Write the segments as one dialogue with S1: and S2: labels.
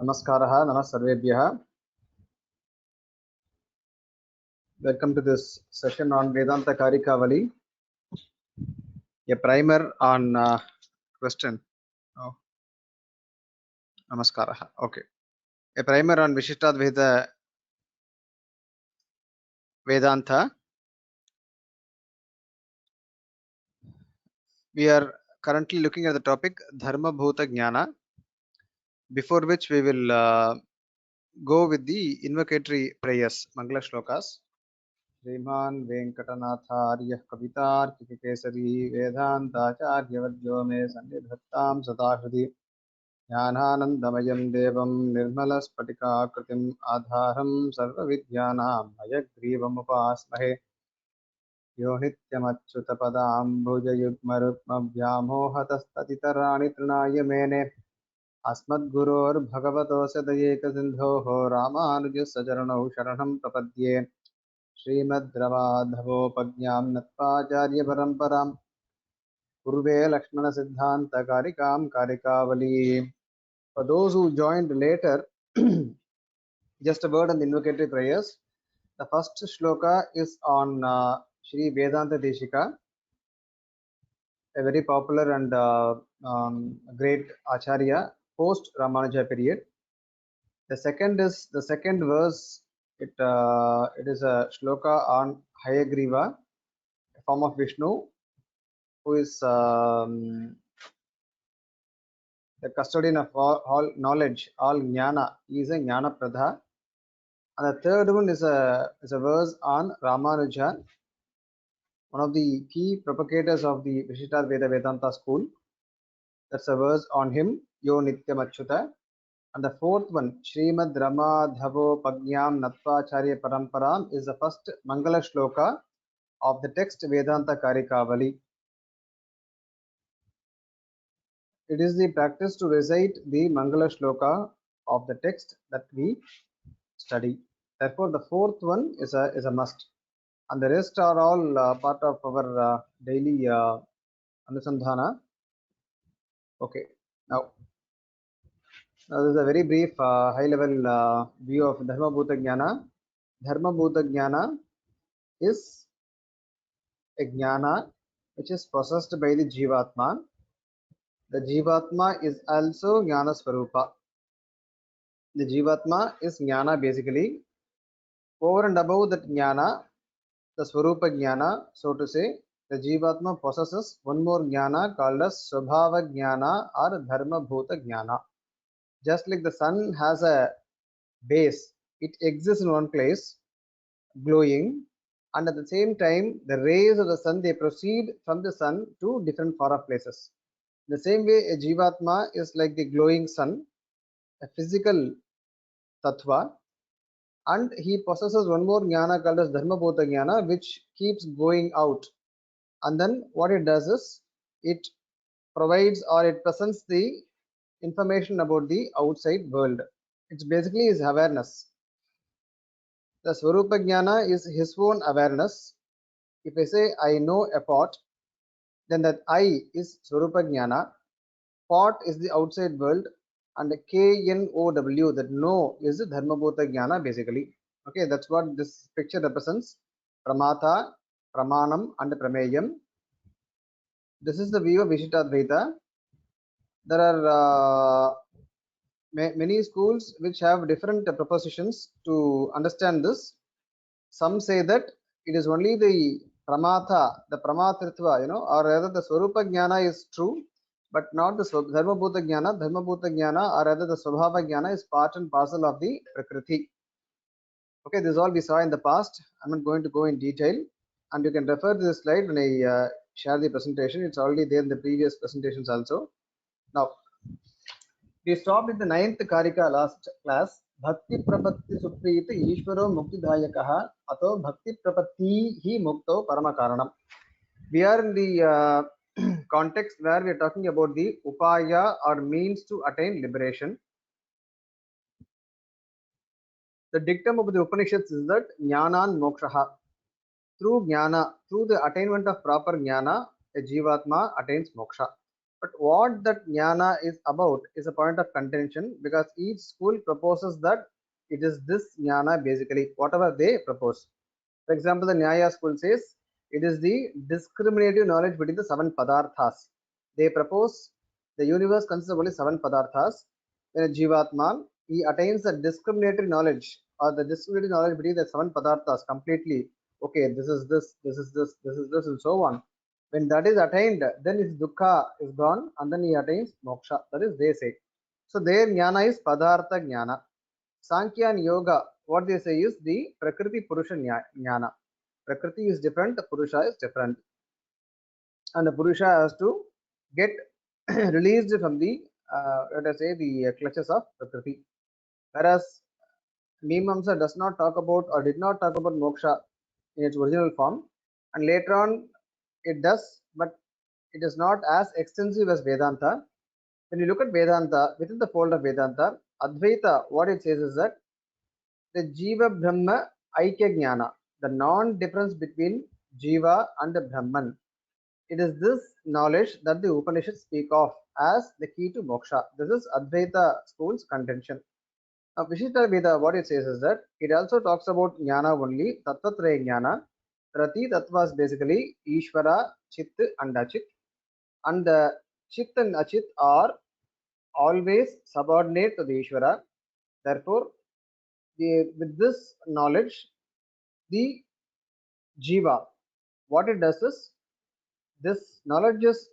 S1: Namaskaraha, Namaste Sarvebhyah. Welcome to this session on Vedanta Karikavali, a primer on question. Oh, Namaskaraha. Okay. A primer on Vishishtadvaita Vedanta. We are currently looking at the topic Dharma Bhuta Jnana, before which we will go with the invocatory prayers, Mangala Shlokas. Sriman Venkatanatharya Kavitarkikesari Vedantacharyavarjo me Sannidhattam Sadahridi ज्ञानानन्दमयं देवं निर्मलस्फटिकाकृतिम् आधारं सर्वविद्यानां हयग्रीवमुपास्महे यो नित्यमच्युतपदाम्बुजयुग्मरुक्मव्यामोहतस्ततितराणि तृणाय मेने अस्मद्गुरोर्भगवतोऽस्य दयैकसिन्धोः रामानुजस्य चरणौ शरणं प्रपद्ये श्रीमद्रमाधवोपज्ञां नत्वाचार्यपरम्परां पूर्वे लक्ष्मणसिद्धान्तकारिकां Karikavali. For those who joined later, just a word on the invocatory prayers. The first shloka is on Sri Vedanta Deshika, a very popular and great Acharya post Ramanuja period. The second is the second verse. It is a shloka on Hayagriva, a form of Vishnu, who is the custodian of all knowledge, all jnana. He is a jnana pradha. And the third one is a verse on Ramanuja, one of the key propagators of the Vishishtadvaita Vedanta school. That's a verse on him, Yo Nityam Achyuta. And the fourth one, Srimad Ramadhavo Pagnyam Natvacharya Paramparam, is the first Mangala Shloka of the text Vedanta Karikavali. It is the practice to recite the Mangala Shloka of the text that we study. Therefore, the fourth one is a must. And the rest are all part of our daily Anusandhana. Okay, now this is a very brief high level view of Dharma Bhuta Jnana. Dharma Bhuta Jnana is a jnana which is possessed by the Jivatma. The Jivatma is also Jnana Swarupa. The Jivatma is Jnana basically. Over and above that Jnana, the Swarupa Jnana, so to say, the Jivatma possesses one more Jnana called as Swabhava Jnana or Dharma Bhuta Jnana. Just like the sun has a base, it exists in one place, glowing, and at the same time, the rays of the sun, they proceed from the sun to different far off places. In the same way, a Jivatma is like the glowing sun, a physical tattva, and he possesses one more jnana called as Dharma Bhuta Jnana, which keeps going out. And then what it does is, it provides or it presents the information about the outside world. It's basically his awareness. The Swarupa Jnana is his own awareness. If I say I know a pot, then that I is Swarupa Jnana. Pot is the outside world, and the KNOW, that know, is the Dharma Bhuta Jnana basically. Okay, that's what this picture represents. Pramata, Pramanam, and Prameyam. This is the view of Vishishtadvaita. There are many schools which have different propositions to understand this. Some say that it is only the Pramata, the Pramatritva, or rather the Swarupa Jnana is true, but not the Dharma Bhuta Jnana. Dharma Bhuta Jnana, or rather the Swabhava Jnana, is part and parcel of the Prakriti. Okay, this is all we saw in the past. I'm not going to go in detail, and you can refer to this slide when I share the presentation. It's already there in the previous presentations also. Now, we stopped in the 9th Karika last class. Bhakti Prapatti Suprita Ishvaro Mukti Dayakaha Ato Bhakti Prapatti Hi Mukto Paramakaranam. We are in the context where we are talking about the upaya or means to attain liberation. The dictum of the Upanishads is that Jnanan Mokshaha. Through Jnana, through the attainment of proper Jnana, a Jivatma attains Moksha. But what that jnana is about is a point of contention, because each school proposes that it is this jnana basically, whatever they propose. For example, the Nyaya school says it is the discriminative knowledge between the seven padarthas. They propose the universe consists of only seven padarthas. When a Jivatma, he attains the discriminatory knowledge, or the discriminative knowledge between the seven padarthas completely. Okay, this is this, this is this, this is this, and so on. When that is attained, then his dukkha is gone, and then he attains moksha. That is, they say. So their jnana is padartha jnana. Sankhya and Yoga, what they say is the Prakriti Purusha Jnana. Prakriti is different, the Purusha is different. And the Purusha has to get released from the, let us say, the clutches of Prakriti. Whereas Mimamsa does not talk about, or did not talk about moksha in its original form. And later on it does, but it is not as extensive as Vedanta. When you look at Vedanta, within the fold of Vedanta, Advaita, what it says is that the Jiva Brahma Aikya Jnana, the non-difference between Jiva and the Brahman. It is this knowledge that the Upanishads speak of as the key to moksha. This is Advaita school's contention. Now, Vishishta Veda, what it says is that it also talks about jnana only, Tattvatraya Jnana. Rati Tattva is basically Ishvara, Chit, and Achit. And the Chit and Achit are always subordinate to the Ishvara. Therefore, with this knowledge, the Jiva, what it does is, this knowledge is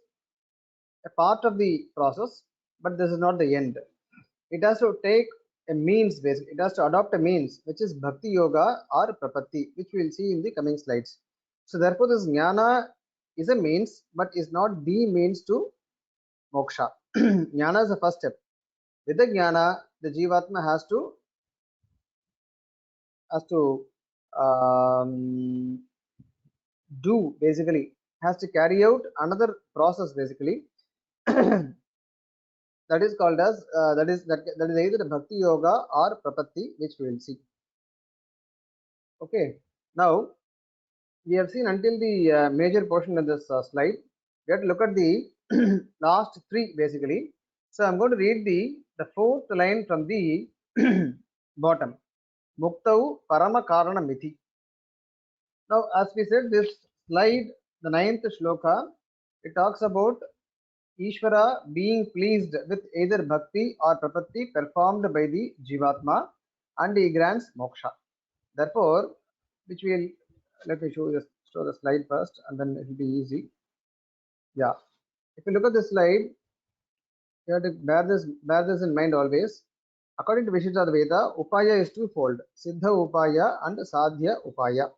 S1: a part of the process, but this is not the end. It has to take a means, basically. It has to adopt a means, which is Bhakti Yoga or Prapatti, which we will see in the coming slides. So, therefore, this Jnana is a means, but is not the means to moksha. Jnana is the first step. With the Jnana, the Jivatma has to do, basically, has to carry out another process, basically. That is called as that is either bhakti yoga or prapatti, which we will see. Okay, now we have seen until the major portion of this slide. We have to look at the last three, basically. So I'm going to read the fourth line from the bottom. Muktau parama karana mithi. Now, as we said, this slide, the ninth shloka, it talks about Ishvara being pleased with either bhakti or prapatti performed by the Jivatma, and he grants moksha. Therefore, which will, let me show the slide first, and then it will be easy. Yeah, if you look at the slide, you have to bear this in mind always. According to Vishishtadvaita, upaya is twofold: Siddha upaya and Sadhya upaya.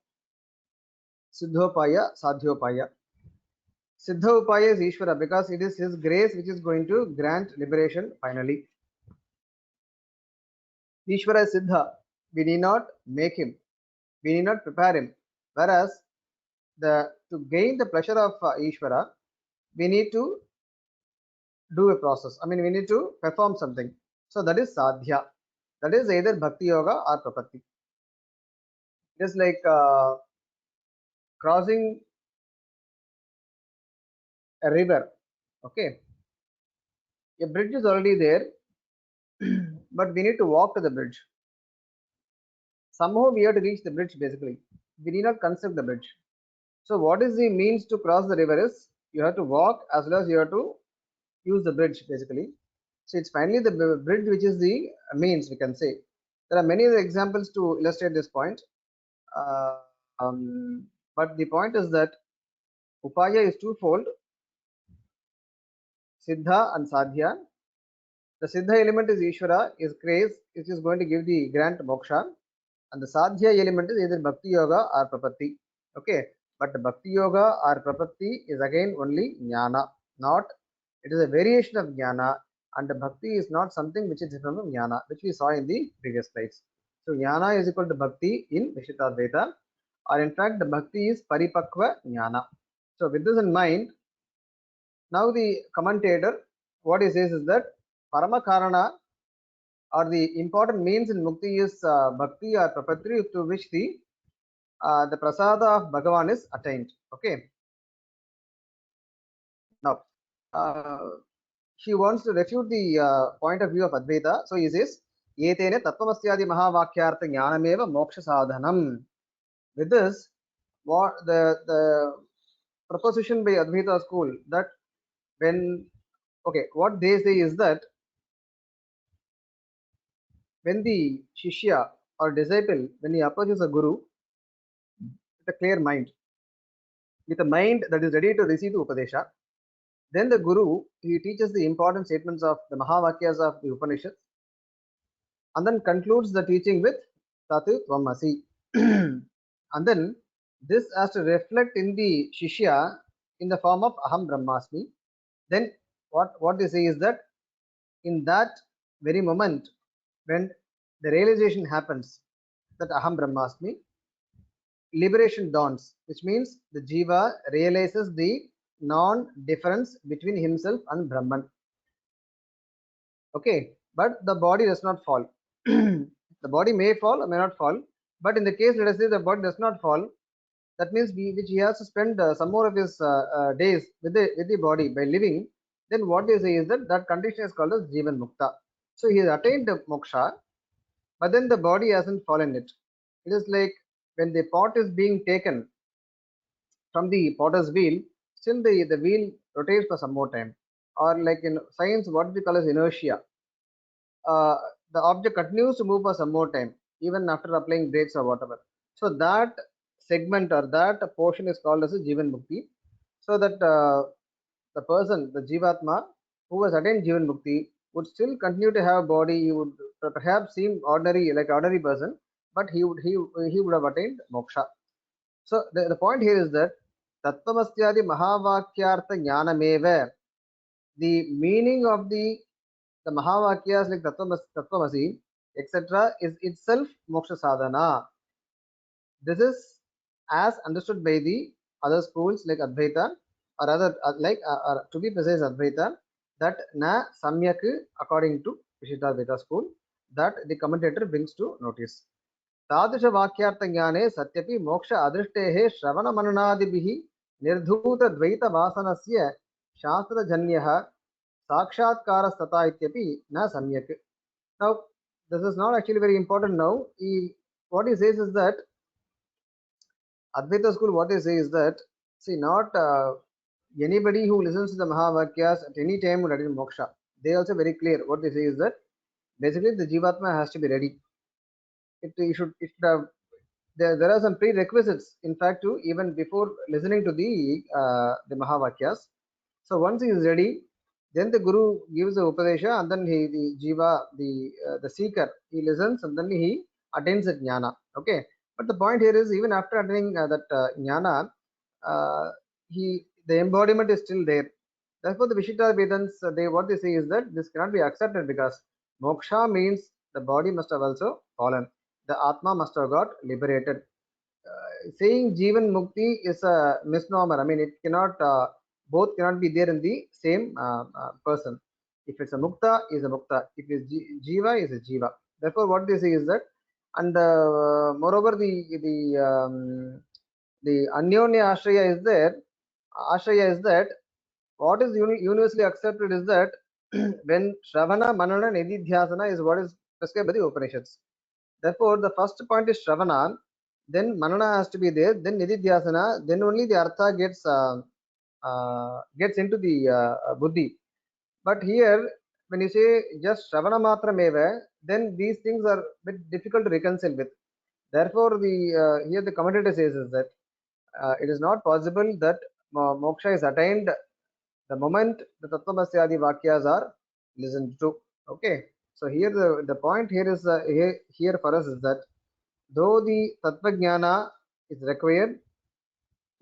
S1: Siddhopaya, Sadhyopaya. Siddha upaya is Ishvara, because it is his grace which is going to grant liberation finally. Ishvara is Siddha. We need not make him. We need not prepare him. Whereas to gain the pleasure of Ishvara, we need to do a process. I mean, we need to perform something. So that is Sadhya. That is either Bhakti Yoga or Prapatti. It is like crossing a river. Okay. A bridge is already there, but we need to walk to the bridge. Somehow we have to reach the bridge, basically. We need not construct the bridge. So what is the means to cross the river is, you have to walk as well as you have to use the bridge, basically. So it's finally the bridge which is the means, we can say. There are many other examples to illustrate this point. Uh, but the point is that upaya is twofold: Siddha and Sadhya. The Siddha element is Ishvara, is grace, which is going to give the grant moksha. And the Sadhya element is either Bhakti Yoga or Prapatti. Okay, but the Bhakti Yoga or Prapatti is again only Jnana, not, it is a variation of Jnana, and the Bhakti is not something which is different from Jnana, which we saw in the previous slides. So Jnana is equal to Bhakti in Vishishtadvaita, or in fact the Bhakti is Paripakva Jnana. So with this in mind, now the commentator, what he says is that Paramakarana, or the important means in Mukti, is Bhakti or Prapatti, to which the prasada of Bhagavan is attained. Okay. Now, he wants to refute the point of view of Advaita. So he says, Yetene Tattvamasyaadi Mahavakyartha Jnanameva Moksha Sadhanam. With this, what the proposition by Advaita school that when, okay, what they say is that when the Shishya or disciple, when he approaches a guru with a clear mind, with a mind that is ready to receive the Upadesha, then the guru, he teaches the important statements of the Mahavakyas of the Upanishads and then concludes the teaching with Tatu Tvamasi. And then this has to reflect in the Shishya in the form of Aham Brahmasmi. Then what they say is that in that very moment when the realization happens that Aham Brahmasmi, liberation dawns, which means the Jiva realizes the non-difference between himself and Brahman. Okay, but the body does not fall. The body may fall or may not fall, but in the case, let us say the body does not fall, that means which he has to spend some more of his days with the body by living. Then what they say is that that condition is called as Jivan Mukta. So he has attained the moksha, but then the body hasn't fallen it. It is like when the pot is being taken from the potter's wheel, still the wheel rotates for some more time. Or like in science, what we call as inertia. uh, the object continues to move for some more time, even after applying brakes or whatever. So that segment or that portion is called as a Jivan Mukti. So that the person, the Jivatma, who has attained Jivan Mukti, would still continue to have body. He would perhaps seem ordinary, like ordinary person, but he would have attained moksha. So the point here is that Tattvamastyadi Mahavakyartha Jnanameva, the meaning of the Mahavakyas like Tattvamasi, etc., is itself moksha sadhana. This is as understood by the other schools like Advaita or other to be precise Advaita, that na samyak according to Vishishtadvaita school, that the commentator brings to notice. तादृश वाक्यार्थ ज्ञाने सत्यपि मोक्ष अदृष्टेः श्रवण मननादिभिः निर्धूत द्वैत वासनस्य शास्त्रजन्यः साक्षात्कारस्तथा इत्यपि न सम्यक्. Now, this is not actually very important now. What he says is that Advaita school, what they say is that, see, not anybody who listens to the Mahavakyas at any time would attain moksha. They also very clear. What they say is that basically the Jivatma has to be ready. It should have, there are some prerequisites, in fact, to even before listening to the Mahavakyas. So once he is ready, then the guru gives the upadesha, and then the jiva, the seeker, he listens, and then he attains the jnana. Okay, but the point here is even after attaining that jnana, the embodiment is still there. Therefore, the Vishitta Vedants, what they say is that this cannot be accepted because moksha means the body must have also fallen, the atma must have got liberated. Saying Jivan Mukti is a misnomer. I mean, it cannot, both cannot be there in the same person. If it's a Mukta, is a Mukta. If it's Jiva, is a Jiva. Therefore, what they say is that, and moreover, the Anyonya Ashraya is there. Ashraya is that what is universally accepted is that when Shravana, Manana, Nididhyasana is what is prescribed by the Upanishads. Therefore, the first point is Shravana, then Manana has to be there, then Nididhyasana, then only the Artha gets into the Buddhi. But here, when you say just Shravana Matrameva, then these things are a bit difficult to reconcile with. Therefore, here the commentator says is that it is not possible that moksha is attained the moment the Tattvamasyadi Vakyas are listened to. Okay, so here the point here is here for us is that though the Tattvajnana is required,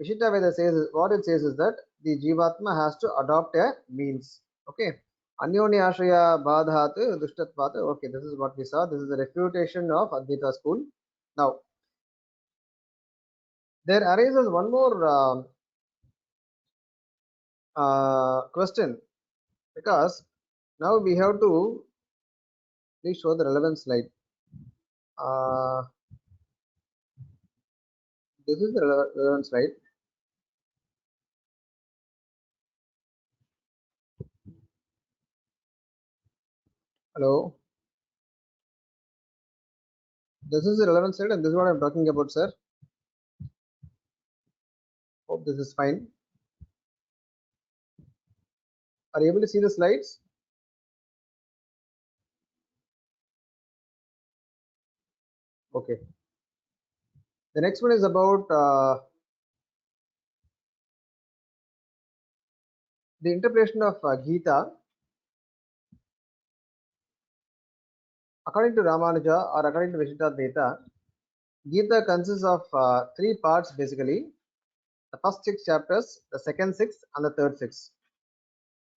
S1: Vishitta Veda says what it says is that the Jivatma has to adopt a means. Okay. Anyonyashraya Badhat Dushtatvat. Okay, this is what we saw. This is the refutation of Advaita school. Now, there arises one more question, because now we have to please show the relevant slide. This is the relevant slide. Hello. This is the relevant slide and this is what I'm talking about, sir. Hope this is fine. Are you able to see the slides? Okay. The next one is about the interpretation of Gita. According to Ramanuja or according to Vishishtadvaita, Gita consists of three parts basically. The first six chapters, the second six, and the third six.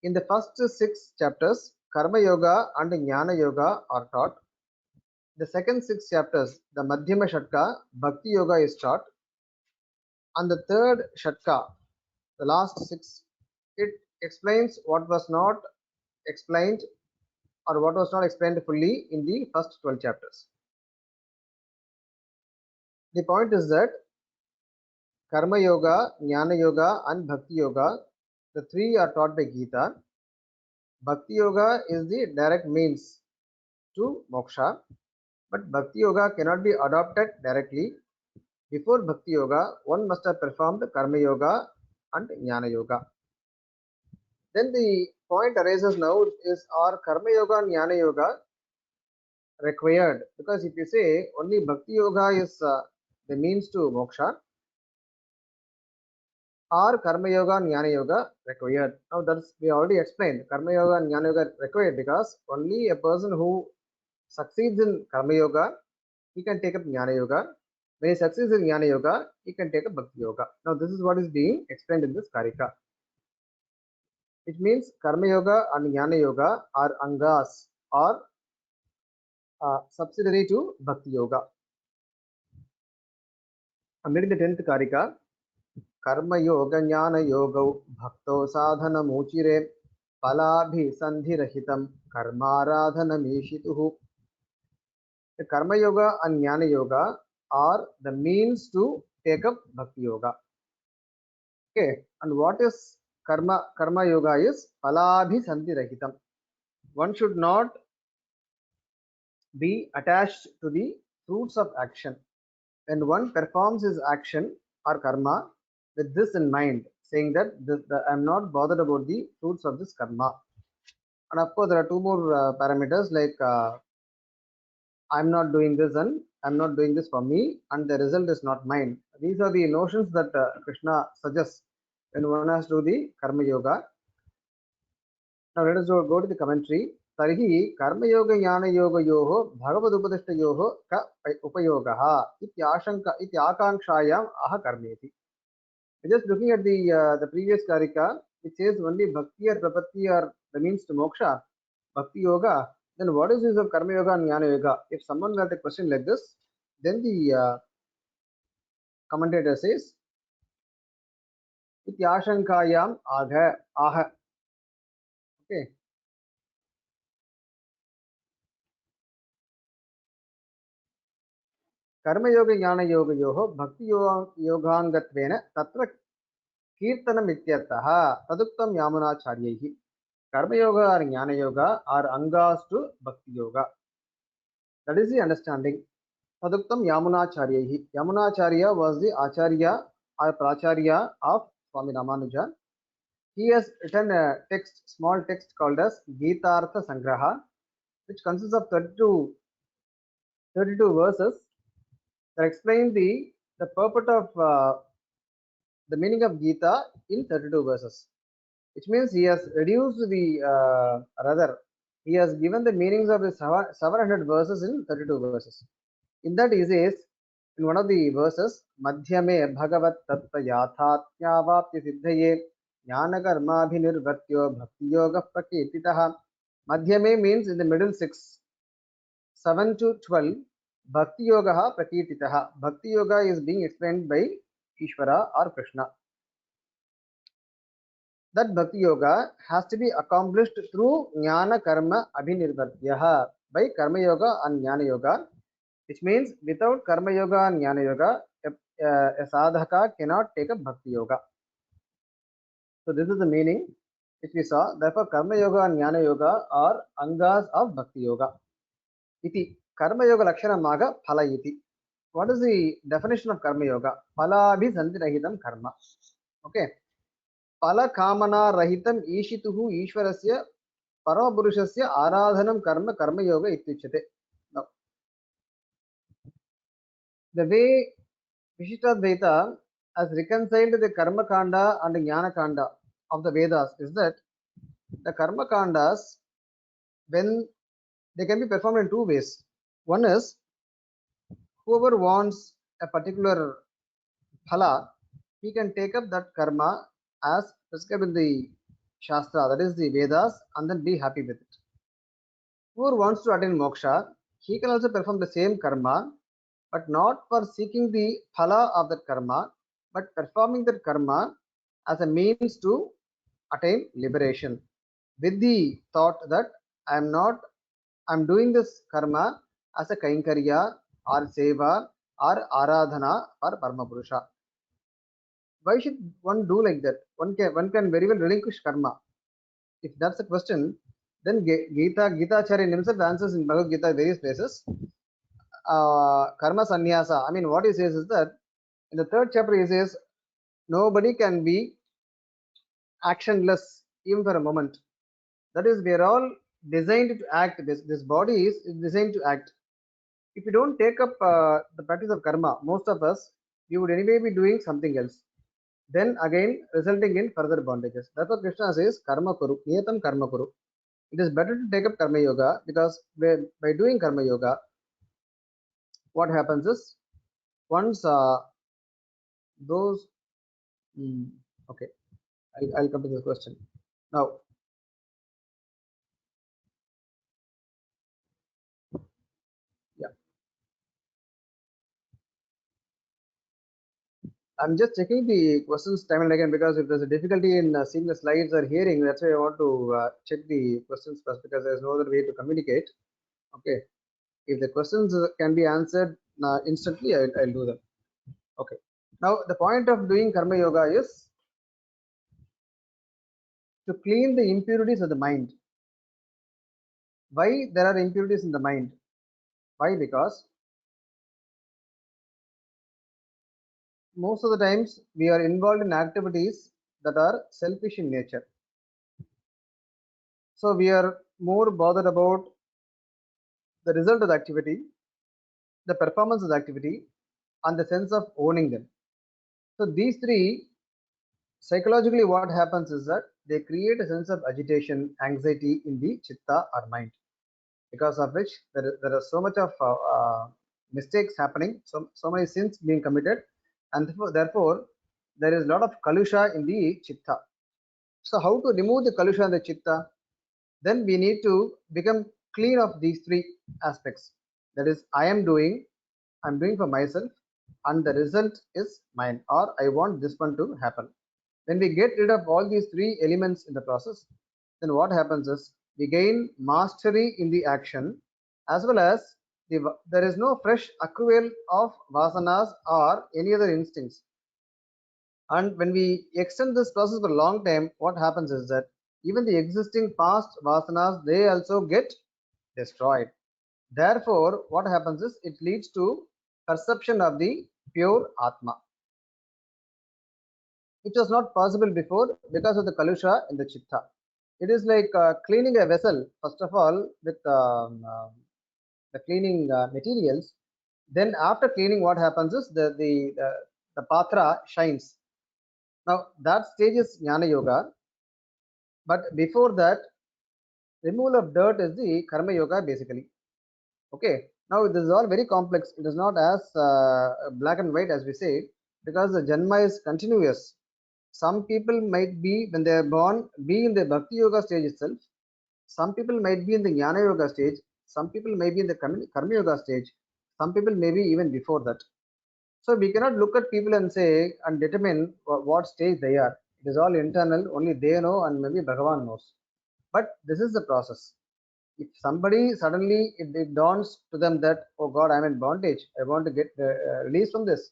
S1: In the first six chapters, Karma Yoga and Jnana Yoga are taught. The second six chapters, the Madhyama Shatka, Bhakti Yoga is taught. And the third Shatka, the last six, it explains what was not explained or what was not explained fully in the first 12 chapters. The point is that Karma Yoga, Jnana Yoga, and Bhakti Yoga, the three are taught by Gita. Bhakti Yoga is the direct means to moksha, but Bhakti Yoga cannot be adopted directly. Before Bhakti Yoga, one must have performed Karma Yoga and Jnana Yoga. Then the point arises now is, are Karma Yoga and Jnana Yoga required? Because if you say only Bhakti Yoga is the means to moksha, are Karma Yoga and Jnana Yoga required? Now that's we already explained. Karma Yoga and Jnana Yoga required because only a person who succeeds in Karma Yoga, he can take up Jnana Yoga. When he succeeds in Jnana Yoga, he can take up Bhakti Yoga. Now this is what is being explained in this Karika. It means Karma Yoga and Jnana Yoga are angas or subsidiary to Bhakti Yoga. I'm reading the 10th Karika. Karma Yoga Jnana Yoga Bhakto Sadhana Muchire Palabhi Sandhirahitam Karmaradhana Mishituhu. The Karma Yoga and Jnana Yoga are the means to take up Bhakti Yoga. Okay, and what is Karma Yoga is Palabhi Sandhirahitam. One should not be attached to the fruits of action. When one performs his action or karma with this in mind, saying that I am not bothered about the fruits of this karma. And of course, there are two more parameters like I'm not doing this and I'm not doing this for me, and the result is not mine. These are the notions that Krishna suggests when one has to do the karma yoga. Now let us go to the commentary. Tarhi karma yoga jnana yoga yoho bhagavad upadishta yoho ka upayogaha ityashanka ityakanshayam aha karmeti. Just looking at the previous karika, it says only bhakti or prapatti are the means to moksha, bhakti yoga. Then what is use of karma yoga and jnana yoga? If someone got a question like this, then the commentator says ityashankayam aha. Okay. कर्म योग ज्ञान योग भक्ति योगांगत्वेन तत्र कीर्तनम इत्यर्थः तदुक्तम यामुनाचार्यैः. Karma yoga or jnana yoga are angas to bhakti yoga. That is the understanding. Taduktam Yamunacharyahi. Yamunacharya was the Acharya or Pracharya of Swami Ramanuja. He has written a text, small text called as Gita-artha Sangraha, which consists of 32 verses that explain the purport of the meaning of Gita in 32 verses. Which means he has reduced rather, he has given the meanings of the 700 verses in 32 verses. In that he says, in one of the verses, Madhyame Bhagavat Tattva Yathatnyavapti Siddhaye Jnanakarmabhinirvatyo Bhakti Yoga Prakirtitaha. Madhyame means in the middle six, 7 to 12. Bhakti Yoga Prakirtitaha. Bhakti Yoga is being explained by Ishvara or Krishna. That Bhakti Yoga has to be accomplished through Jnana Karma Abhinirvatyaha, by Karma Yoga and Jnana Yoga. Which means without Karma Yoga and Jnana Yoga, a sadhaka cannot take up Bhakti Yoga. So this is the meaning. which we saw. Therefore, Karma Yoga and Jnana Yoga are angas of Bhakti Yoga. Iti Karma Yoga Lakshana Maga Phala iti. What is the definition of Karma Yoga? Phala bhi santi rahitam karma. Okay. Phala kamana rahitam ishituhu ishwarasya paramapurushasya aradhanam karma yoga ityuchyate. Now, the way Vishishtadvaita has reconciled the Karma Kanda and Jnana Kanda of the Vedas is that the Karma Kandas, when they can be performed in two ways. One is whoever wants a particular phala, he can take up that karma as prescribed in the Shastra, that is the Vedas, and then be happy with it. Whoever wants to attain moksha, he can also perform the same karma, but not for seeking the phala of that karma, but performing that karma as a means to attain liberation, with the thought that I'm doing this karma as a kainkarya or seva or aradhana for Paramapurusha. Why should one do like that? One can very well relinquish karma. If that's the question, then Gita Acharya himself answers in Bhagavad Gita various places. Karma sannyasa. I mean, what he says is that in the third chapter he says nobody can be actionless even for a moment. That is, we are all designed to act. This body is designed to act. If you don't take up the practice of karma, most of us, you would anyway be doing something else. Then again, resulting in further bondages. That's what Krishna says, karma kuru, niyatam karma kuru. It is better to take up karma yoga because by doing karma yoga, what happens is once those, okay, I'll come to this question. Now, yeah, I'm just checking the questions time and again because if there's a difficulty in seeing the slides or hearing, that's why I want to check the questions first because there's no other way to communicate. Okay, if the questions can be answered instantly, I'll do them. Okay, now the point of doing karma yoga is to clean the impurities of the mind. Why there are impurities in the mind? Why? Because most of the times we are involved in activities that are selfish in nature. So we are more bothered about the result of the activity, the performance of the activity, and the sense of owning them. So these three, psychologically what happens is that they create a sense of agitation, anxiety in the chitta or mind, because of which there is so much of mistakes happening, so many sins being committed, and therefore there is a lot of kalusha in the chitta. So how to remove the kalusha in the chitta? Then we need to become clean of these three aspects. That is, I'm doing for myself, and the result is mine, or I want this one to happen. When we get rid of all these three elements in the process, then what happens is we gain mastery in the action, as well as there is no fresh accrual of vasanas or any other instincts. And when we extend this process for a long time, what happens is that even the existing past vasanas, they also get destroyed. Therefore, what happens is it leads to perception of the pure Atma, which was not possible before because of the kalusha in the chitta. It is like cleaning a vessel, first of all, with the cleaning materials. Then after cleaning, what happens is the patra shines. Now that stage is Jnana Yoga, but before that, removal of dirt is the Karma Yoga basically. Okay. Now this is all very complex. It is not as black and white as we say, because the Janma is continuous. Some people might be, when they are born, be in the Bhakti Yoga stage itself. Some people might be in the Jnana Yoga stage. Some people may be in the Karma Yoga stage. Some people may be even before that. So we cannot look at people and say and determine what stage they are. It is all internal. Only they know, and maybe Bhagavan knows. But this is the process. If somebody suddenly it dawns to them that, oh God, I'm in bondage, I want to get released from this,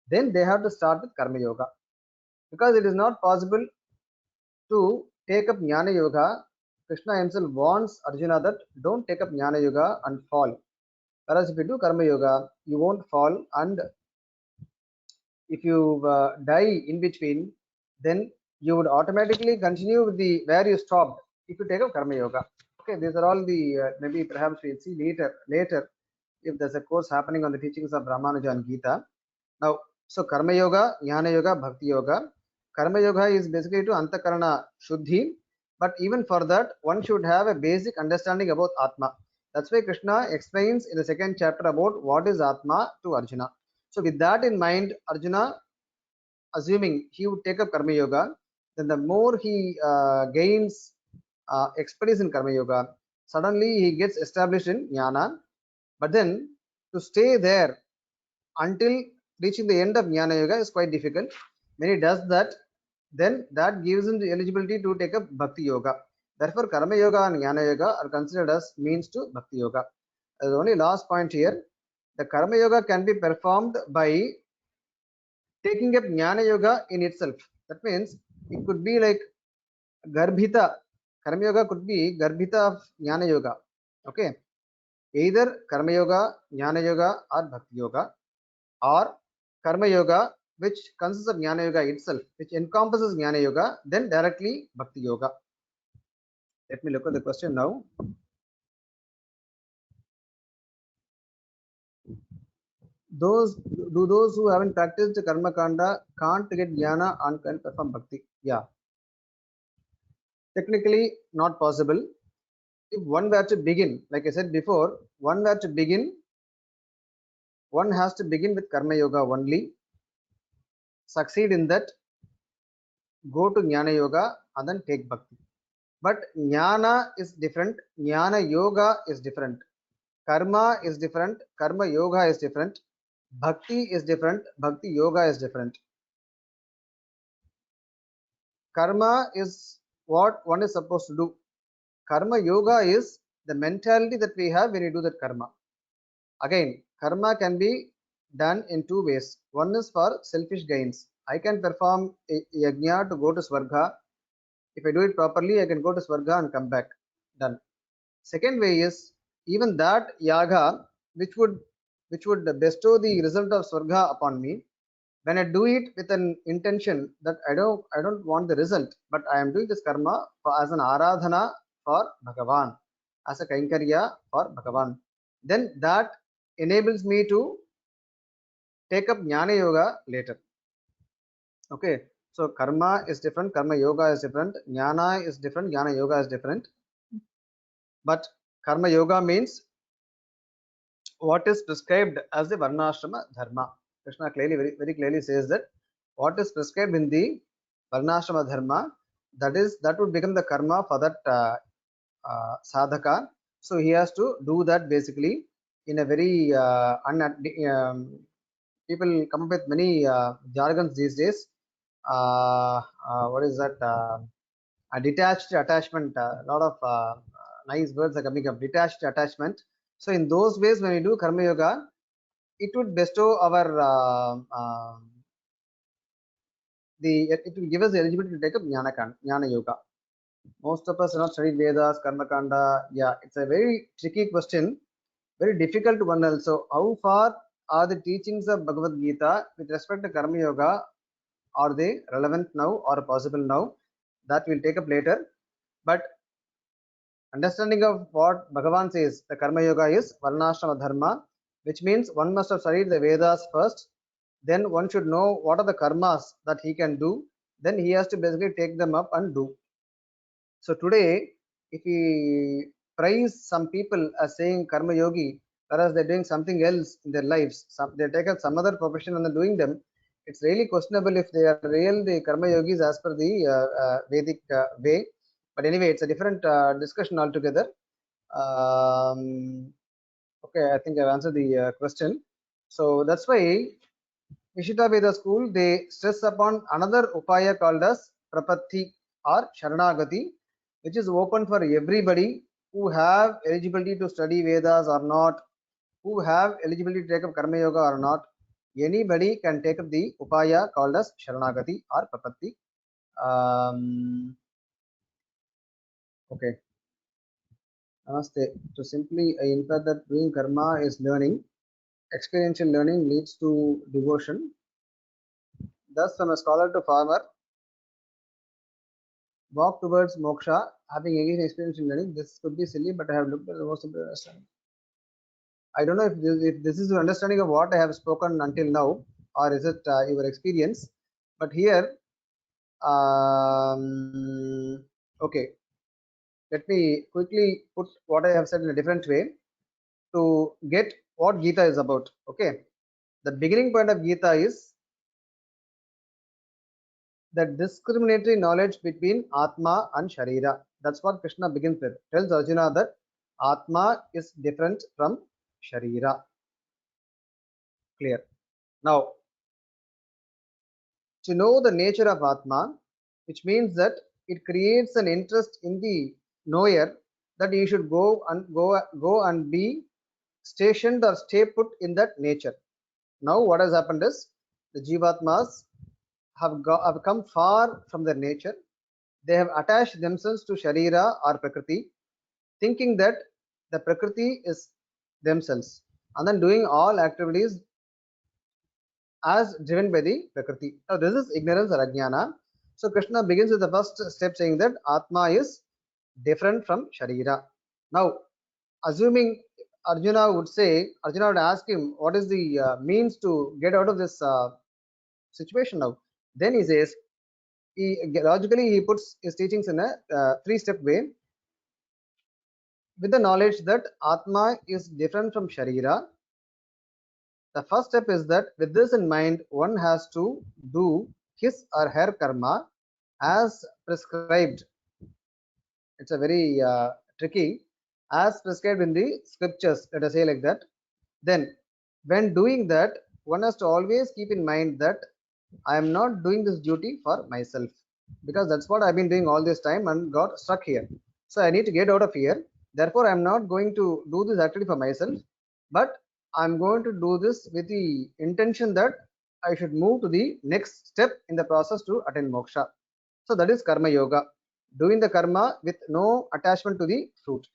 S1: then they have to start with Karma Yoga, because it is not possible to take up Jnana Yoga, Krishna himself warns Arjuna that don't take up Jnana Yoga and fall. Whereas if you do Karma Yoga, you won't fall, and if you die in between, then you would automatically continue with the where you stopped if you take up Karma Yoga. Okay, these are all the maybe perhaps we'll see later if there's a course happening on the teachings of Ramanuja and Gita. Now, so Karma Yoga, Jnana Yoga, Bhakti Yoga. Karma Yoga is basically to Antakarana Shuddhi, but even for that, one should have a basic understanding about Atma. That's why Krishna explains in the second chapter about what is Atma to Arjuna. So, with that in mind, Arjuna, assuming he would take up Karma Yoga, then the more he gains expertise in Karma Yoga, suddenly he gets established in Jnana. But then to stay there until reaching the end of Jnana Yoga is quite difficult. When he does that, then that gives him the eligibility to take up Bhakti Yoga. Therefore, Karma Yoga and Jnana Yoga are considered as means to Bhakti Yoga. The only last point here, the Karma Yoga can be performed by taking up Jnana Yoga in itself. That means it could be like Garbhita. Karma Yoga could be Garbhita of Jnana Yoga. Okay. Either Karma Yoga, Jnana Yoga, or Bhakti Yoga, or Karma Yoga, which consists of Jnana Yoga itself, which encompasses Jnana Yoga, then directly Bhakti Yoga. Let me look at the question now. Those who haven't practiced Karma Kanda can't get Jnana and can perform Bhakti? Yeah, technically not possible. If one were to begin, like I said before, one were to begin, one has to begin with Karma Yoga only, succeed in that, go to Jnana Yoga, and then take Bhakti. But Jnana is different, Jnana Yoga is different, Karma is different, Karma Yoga is different, Bhakti is different, Bhakti Yoga is different. Karma is what one is supposed to do. Karma Yoga is the mentality that we have when you do that karma. Again, karma can be done in two ways. One is for selfish gains. I can perform a yajna to go to Swarga. If I do it properly, I can go to Swarga and come back. Done. Second way is even that yaga, which would bestow the result of Swarga upon me. When I do it with an intention that I don't want the result, but I am doing this karma as an aradhana for Bhagavan, as a kainkarya for Bhagavan, then that enables me to take up Jnana Yoga later. Okay, so karma is different, karma yoga is different, jnana is different, jnana yoga is different. But karma yoga means what is prescribed as the varnashrama dharma. Krishna clearly, very clearly says that what is prescribed in the varnashrama dharma, that would become the karma for that sadhaka. So he has to do that basically in a very people come up with many jargons these days. What is that? A detached attachment. A lot of nice words are coming up. Detached attachment. So in those ways, when we do karma yoga, it would bestow our it will give us the eligibility to take up jnana yoga. Most of us are not studied Vedas, Karma Kanda. Yeah, it's a very tricky question, very difficult one also. How far are the teachings of Bhagavad Gita with respect to Karma Yoga? Are they relevant now or possible now? That we'll take up later. But understanding of what Bhagavan says, the Karma Yoga is Varnashrama Dharma, which means one must have studied the Vedas first. Then one should know what are the karmas that he can do. Then he has to basically take them up and do. So today, if we praise some people as saying karma yogi, whereas they're doing something else in their lives, they take up some other profession and they're doing them, it's really questionable if they are real the karma yogis as per the Vedic way. But anyway, it's a different discussion altogether. Okay, I think I've answered the question. So that's why Nishita Veda school, they stress upon another upaya called as prapatti or sharanagati, which is open for everybody who have eligibility to study Vedas or not, who have eligibility to take up Karma Yoga or not. Anybody can take up the upaya called as sharanagati or prapatti. Okay. Namaste. To simply I infer that doing karma is learning. Experiential learning leads to devotion. Thus, from a scholar to farmer, walk towards moksha, having engaged in experiential learning. This could be silly, but I have looked at the most simple understanding. I don't know if this is your understanding of what I have spoken until now, or is it your experience? But here, okay, let me quickly put what I have said in a different way to get what Gita is about. Okay, the beginning point of Gita is that discriminatory knowledge between Atma and Sharira. That's what Krishna begins with. Tells Arjuna that Atma is different from Sharira. Clear. Now, to know the nature of Atma, which means that it creates an interest in the knower that you should go and be stationed or stay put in that nature. Now, what has happened is the Jivatmas have come far from their nature. They have attached themselves to Sharira or Prakriti, thinking that the Prakriti is themselves, and then doing all activities as driven by the Prakriti. Now, this is ignorance or Ajnana. So, Krishna begins with the first step saying that Atma is different from Sharira. Now, assuming Arjuna would ask him, what is the means to get out of this situation now? Then he says, logically he puts his teachings in a three-step way with the knowledge that Atma is different from Sharira. The first step is that with this in mind, one has to do his or her karma as prescribed. It's a very tricky, as prescribed in the scriptures, let us say like that. Then, when doing that, one has to always keep in mind that I am not doing this duty for myself, because that's what I've been doing all this time and got stuck here. So I need to get out of here. Therefore, I'm not going to do this activity for myself, but I'm going to do this with the intention that I should move to the next step in the process to attain moksha. So that is karma yoga, doing the karma with no attachment to the fruit.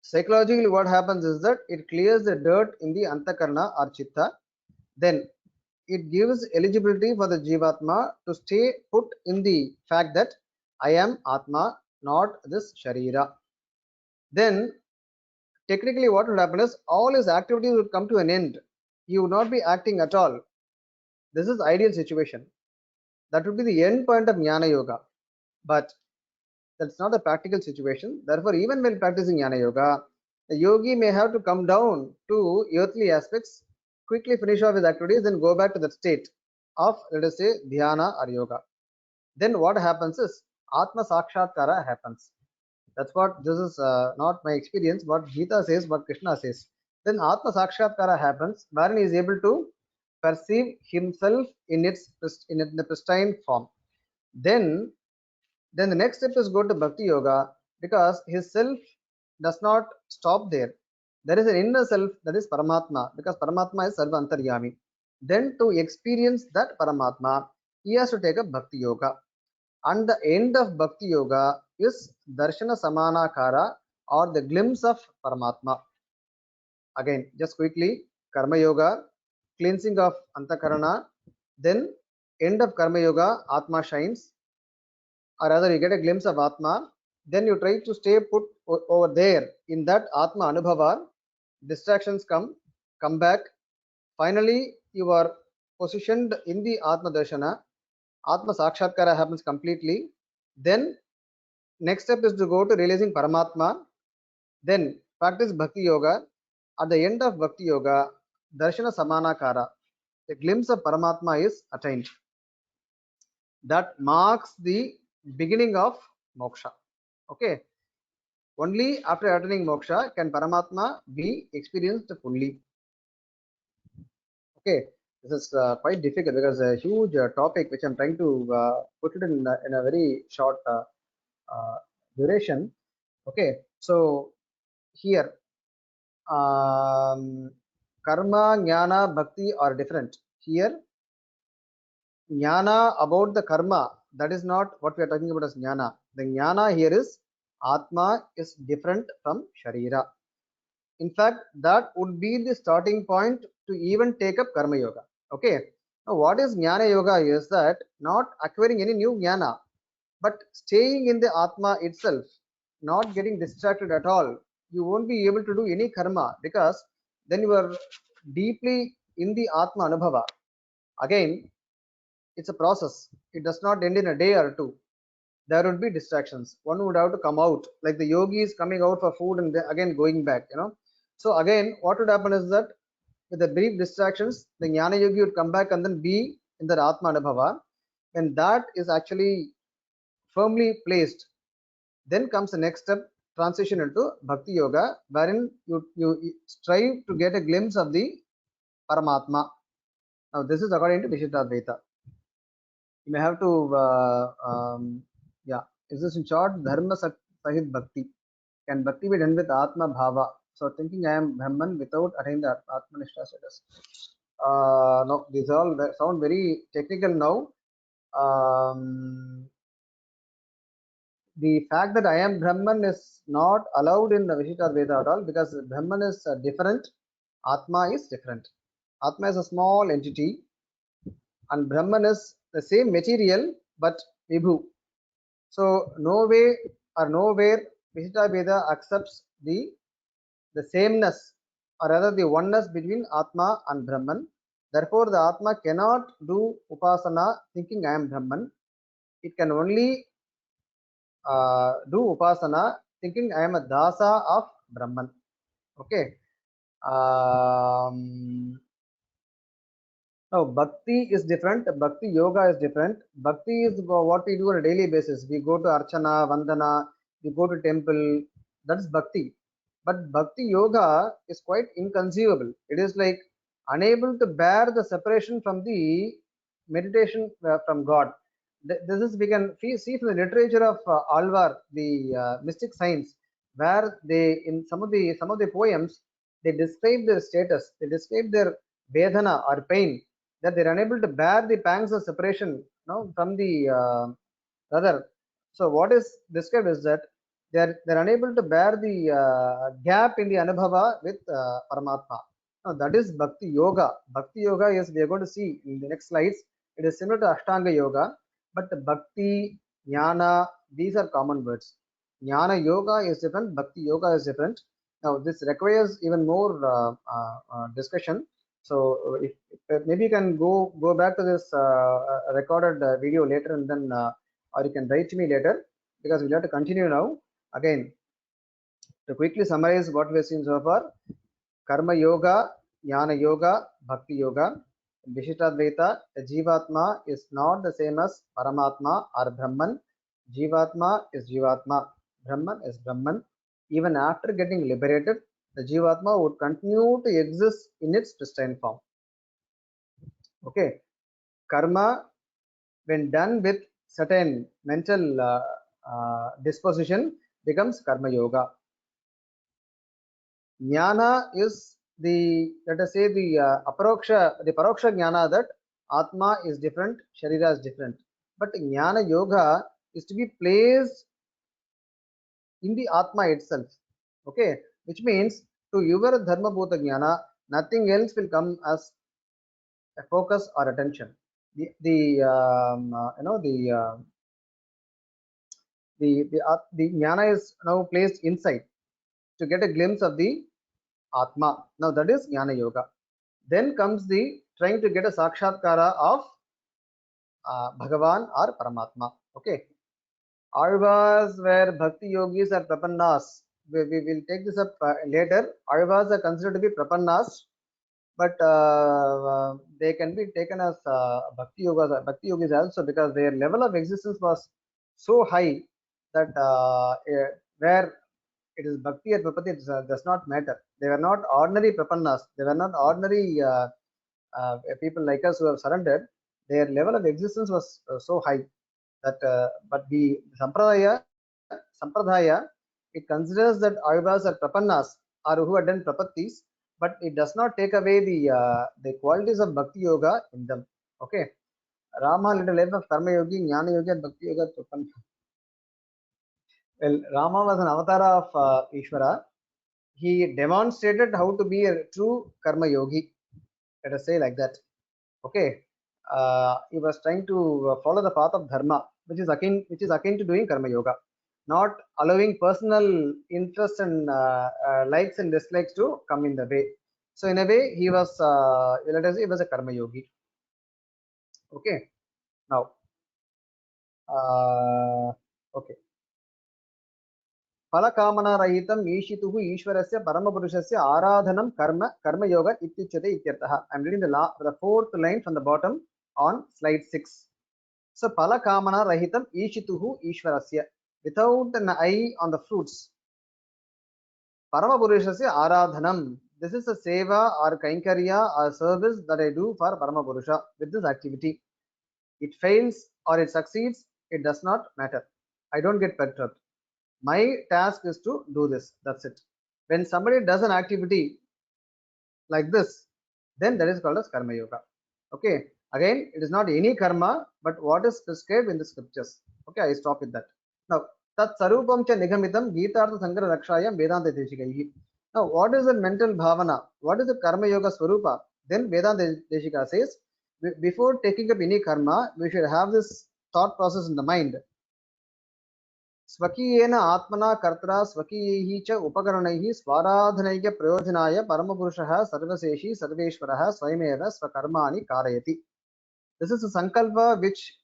S1: Psychologically, what happens is that it clears the dirt in the antakarna or chitta. Then it gives eligibility for the Jivatma to stay put in the fact that I am Atma, not this Sharira. Then, technically, what would happen is all his activities would come to an end. He would not be acting at all. This is ideal situation. That would be the end point of Jnana Yoga. But that's not a practical situation. Therefore, even when practicing Jnana Yoga, the yogi may have to come down to earthly aspects, quickly finish off his activities, then go back to that state of, let us say, dhyana or yoga. Then what happens is Atma Sakshatkara happens. That's what this is not my experience, what Gita says, what Krishna says. Then Atma Sakshatkara happens, wherein he is able to perceive himself in the pristine form. Then the next step is go to Bhakti Yoga, because his self does not stop there. There is an inner self, that is Paramatma, because Paramatma is Sarva Antaryami. Then to experience that Paramatma, he has to take up Bhakti Yoga. And the end of Bhakti Yoga is Darshana Samanakara, or the glimpse of Paramatma. Again, just quickly, Karma Yoga, cleansing of Antakarana, then end of Karma Yoga, Atma shines, or rather you get a glimpse of Atma, then you try to stay put over there in that Atma Anubhava, distractions come back. Finally, you are positioned in the Atma Darshana, Atma Sakshatkara happens completely. Then next step is to go to realizing Paramatma, then practice Bhakti Yoga. At the end of Bhakti Yoga, Darshana Samanakara, a glimpse of Paramatma is attained. That marks the beginning of moksha. Okay. Only after attaining moksha can Paramatma be experienced fully. Okay. This is quite difficult because a huge topic which I'm trying to put it in a very short duration. Okay. So here, karma, jnana, bhakti are different. Here, jnana about the karma that is not what we are talking about as jnana. The jnana here is Atma is different from Sharira. In fact, that would be the starting point to even take up Karma Yoga. Okay. Now, what is Jnana Yoga is that not acquiring any new Jnana, but staying in the Atma itself, not getting distracted at all. You won't be able to do any karma because then you are deeply in the Atma Anubhava. Again, it's a process. It does not end in a day or two. There would be distractions. One would have to come out, like the yogi is coming out for food and then again going back, So again, what would happen is that with the brief distractions, the Jnana Yogi would come back and then be in the Atma Anubhava. When that is actually firmly placed, then comes the next step, transition into Bhakti Yoga, wherein you strive to get a glimpse of the Paramatma. Now, this is according to Vishishtadvaita. You may have to, yeah, is this in short? Dharma Sahit Bhakti. Can Bhakti be done with Atma Bhava? So, thinking I am Brahman without attaining the Atmanishta status. No, these all sound very technical now. The fact that I am Brahman is not allowed in the Vishishtadvaita at all because Brahman is different, Atma is different. Atma is a small entity and Brahman is the same material but Vibhu. So no way or nowhere Vishishtadvaita accepts the sameness or rather the oneness between Atma and Brahman. Therefore, the Atma cannot do Upasana thinking I am Brahman. It can only do Upasana thinking I am a Dasa of Brahman. Okay. Now, Bhakti is different. Bhakti Yoga is different. Bhakti is what we do on a daily basis. We go to Archana, Vandana, we go to temple. That's Bhakti. But Bhakti Yoga is quite inconceivable. It is like unable to bear the separation from the meditation from God. This is we can see from the literature of Alvar, the mystic science, where they in some of the poems they describe their status, they describe their vedana or pain, that they're unable to bear the pangs of separation from the other. So what is described is that they're unable to bear the gap in the anubhava with Paramatma. Now that is Bhakti Yoga. Bhakti Yoga is, we are going to see in the next slides, it is similar to Ashtanga Yoga, but Bhakti, Jnana, these are common words. Jnana Yoga is different, Bhakti Yoga is different. Now this requires even more discussion. So if maybe you can go back to this recorded video later and then or you can write to me later because we'll have to continue now. Again, to quickly summarize what we've seen so far, Karma Yoga, Jnana Yoga, Bhakti Yoga. In Vishishtadvaita, the Jivatma is not the same as Paramatma or Brahman. Jivatma is Jivatma, Brahman is Brahman. Even after getting liberated, the Jivatma would continue to exist in its pristine form. Okay, karma, when done with certain mental disposition, becomes Karma Yoga. Jnana is the, let us say, the Paroksha Jnana, that Atma is different, Sharira is different. But Jnana Yoga is to be placed in the Atma itself. Okay, which means to your Dharma Bhuta Jnana, nothing else will come as a focus or attention. The Jnana is now placed inside to get a glimpse of the Atma. Now that is Jnana Yoga. Then comes the trying to get a Sakshatkara of Bhagavan or Paramatma. Okay. Alvas where Bhakti Yogis are Prapannas. We will take this up later. Alvas are considered to be Prapannas, but they can be taken as Bhakti Yogis also because their level of existence was so high that where it is Bhakti or Prapatti, it does not matter. They were not ordinary Prapannas. They were not ordinary people like us who have surrendered. Their level of existence was so high that, but the Sampradaya, it considers that Ayurvas are Prapannas or who have done Prapattis, but it does not take away the qualities of Bhakti Yoga in them. Okay. Rama led a life of karma yogi, jnana yogi, and bhakti yoga. Well, Rama was an avatar of Ishvara. He demonstrated how to be a true karma yogi. Let us say like that. Okay. He was trying to follow the path of dharma, which is akin to doing karma yoga, not allowing personal interests and likes and dislikes to come in the way. So in a way, he was let us say he was a karma yogi. Okay. Now, okay. फलकामनारहितम् ईशितुः ईश्वरस्य परमपुरुषस्य आराधनं कर्मयोग इत्युच्यते इत्यर्थः. I'm reading the fourth line from the bottom on slide 6. So फलकामनारहितम् ईशितुः ईश्वरस्य, without an eye on the fruits. Paramapurushasya aradhanam. This is a seva or kainkarya or service that I do for Paramapurusha with this activity. It fails or it succeeds, it does not matter. I don't get perturbed. My task is to do this. That's it. When somebody does an activity like this, then that is called as karma yoga. Okay. Again, it is not any karma, but what is prescribed in the scriptures. Okay, I stop with that. Now, tat sarupam cha nigamitam Geetartha Sankara Rakshayam Vedanta Deshikaihi. Now, what is the mental bhavana? What is the karma yoga swarupa? Then Vedanta Deshika says, before taking up any karma, we should have this thought process in the mind. स्वकीयेन आत्मना कर्त्रा स्वकीयैः च उपकरणैः स्वाराधनैक प्रयोजनाय परमपुरुषः सर्वशेषी सर्वेश्वरः स्वयमेव स्वकर्माणि कारयति. This is a sankalpa which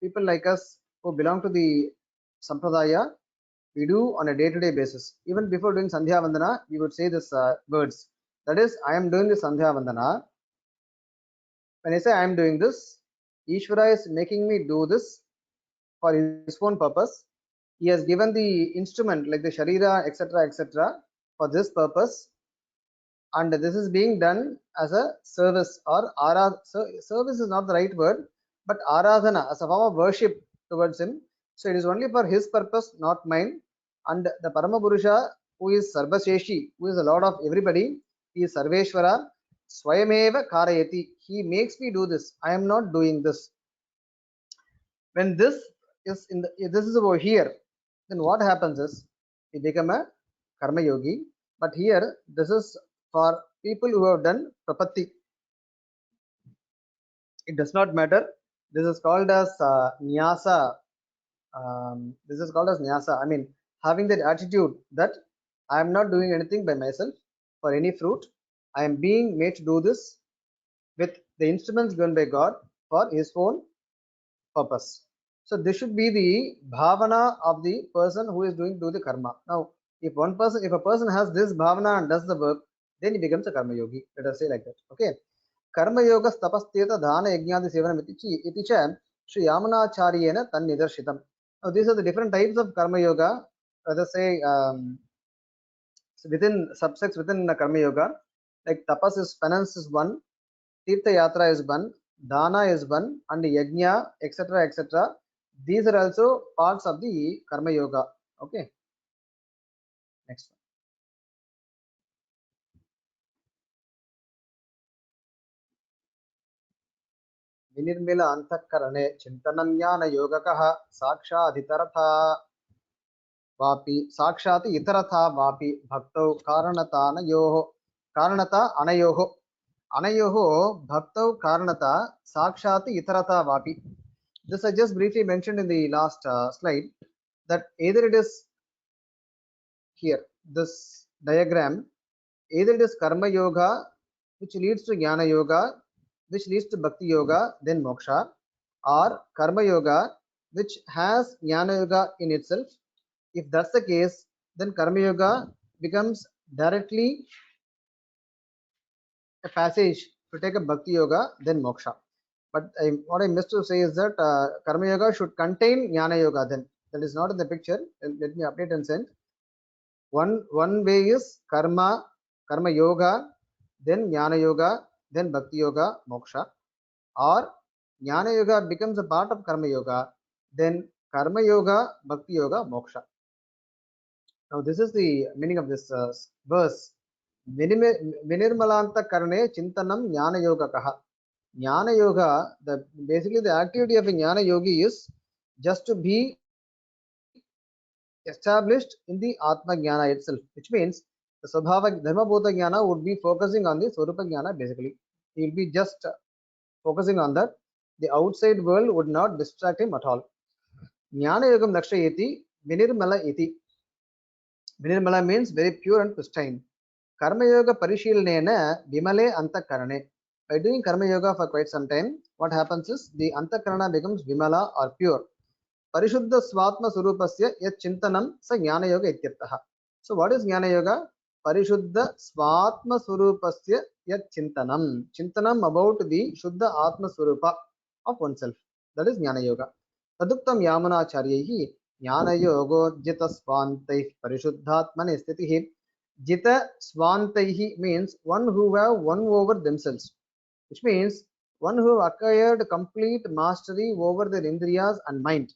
S1: people like us who belong to the sampradaya we do on a day-to-day basis. Even before doing sandhya vandana, we would say this words. That is, I am doing this sandhya vandana. When I say I am doing this, Ishvara is making me do this for his own purpose. He has given the instrument like the sharira, etc., for this purpose, and this is being done as a service or service is not the right word, but aradhana as a form of worship towards him. So it is only for his purpose, not mine. And the Paramapurusha, who is Sarvasheshi, who is the Lord of everybody, he is Sarveshwara, Swayameva Karayati. He makes me do this. I am not doing this. When this is over here, then what happens is we become a karma yogi. But here, this is for people who have done prapatti. It does not matter. This is called as nyasa. This is called as nyasa. I mean, having that attitude that I am not doing anything by myself for any fruit. I am being made to do this with the instruments given by God for his own purpose. So this should be the bhavana of the person who is do the karma. Now, if a person has this bhavana and does the work, then he becomes a karma yogi. Let us say like that. Okay. Karma yoga tapasteta dhana yajnadi sevanam iti cha Sri Yamunacharyena tan nidarshitam. Now, these are the different types of karma yoga. Let us say within subsects within the karma yoga, like tapas is penance is one, tirtha yatra is one, dana is one, and yajna, etc. These are also parts of the karma yoga. Okay. Next one. विनिर्मिल अंतःकरणे चिंतनं ज्ञान योगकः साक्षादितरथा वापि साक्षात् इतरथा वापि भक्तौ कारणता अनयोः भक्तौ कारणता साक्षात् इतरथा वापि. This I just briefly mentioned in the last slide, that either it is here, this diagram, either it is karma yoga which leads to jnana yoga, which leads to bhakti yoga, then moksha, or karma yoga which has jnana yoga in itself. If that's the case, then karma yoga becomes directly a passage to take a bhakti yoga, then moksha. But what I missed to say is that karma yoga should contain jnana yoga. Then that is not in the picture. Let me update and send. One way is karma yoga, then jnana yoga, then bhakti yoga, moksha. Or jnana yoga becomes a part of karma yoga, then karma yoga, bhakti yoga, moksha. Now this is the meaning of this verse. Vinirmalanta karne chintanam jnana yogakaha. Jnana Yoga, basically the activity of a Jnana Yogi is just to be established in the Atma Jnana itself, which means the Swabhava Dharma Bhuta Jnana would be focusing on the Swarupa Jnana basically. He will be just focusing on that. The outside world would not distract him at all. Jnana Yogam Lakshayati Vinirmala iti. Vinirmala means very pure and pristine. Karma Yoga Parishilnena Vimale Antakarane. By doing Karma Yoga for quite some time, what happens is the Antakarana becomes Vimala or pure. Parishuddha Swatma Surupasya Yat Chintanam Sa Jnana Yoga Ityartha. So what is Jnana Yoga? Parishuddha Swatma Surupasya Yat Chintanam. Chintanam about the Shuddha Atma Surupa of oneself. That is Jnana Yoga. Taduktam Yamanacharyahi Jnana Yogo Jita Swantai Parishuddhatmane Sthitihi. Jita Swantaihi means one who have won over themselves, which means one who acquired complete mastery over their indriyas and mind.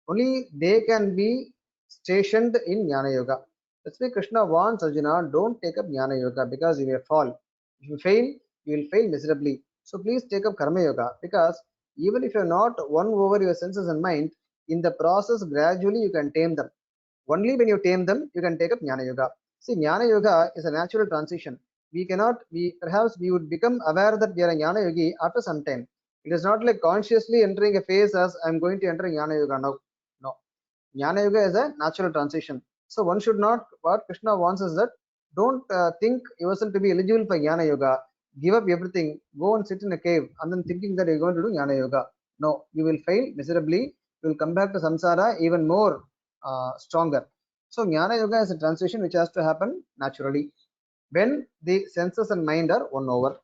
S1: Only they can be stationed in Jnana Yoga. That's why Krishna warns Arjuna, don't take up Jnana Yoga because you will fall. If you fail, you will fail miserably. So please take up Karma Yoga, because even if you are not won over your senses and mind, in the process gradually you can tame them. Only when you tame them, you can take up Jnana Yoga. See, Jnana Yoga is a natural transition. Perhaps we would become aware that we are a Jnana Yogi after some time. It is not like consciously entering a phase as I am going to enter Jnana Yoga now. No. Jnana Yoga is a natural transition. So one should not, what Krishna wants is that don't think yourself to be eligible for Jnana Yoga. Give up everything, go and sit in a cave and then thinking that you're going to do Jnana Yoga. No, you will fail miserably. You will come back to samsara even more stronger. So Jnana Yoga is a transition which has to happen naturally when the senses and mind are won over.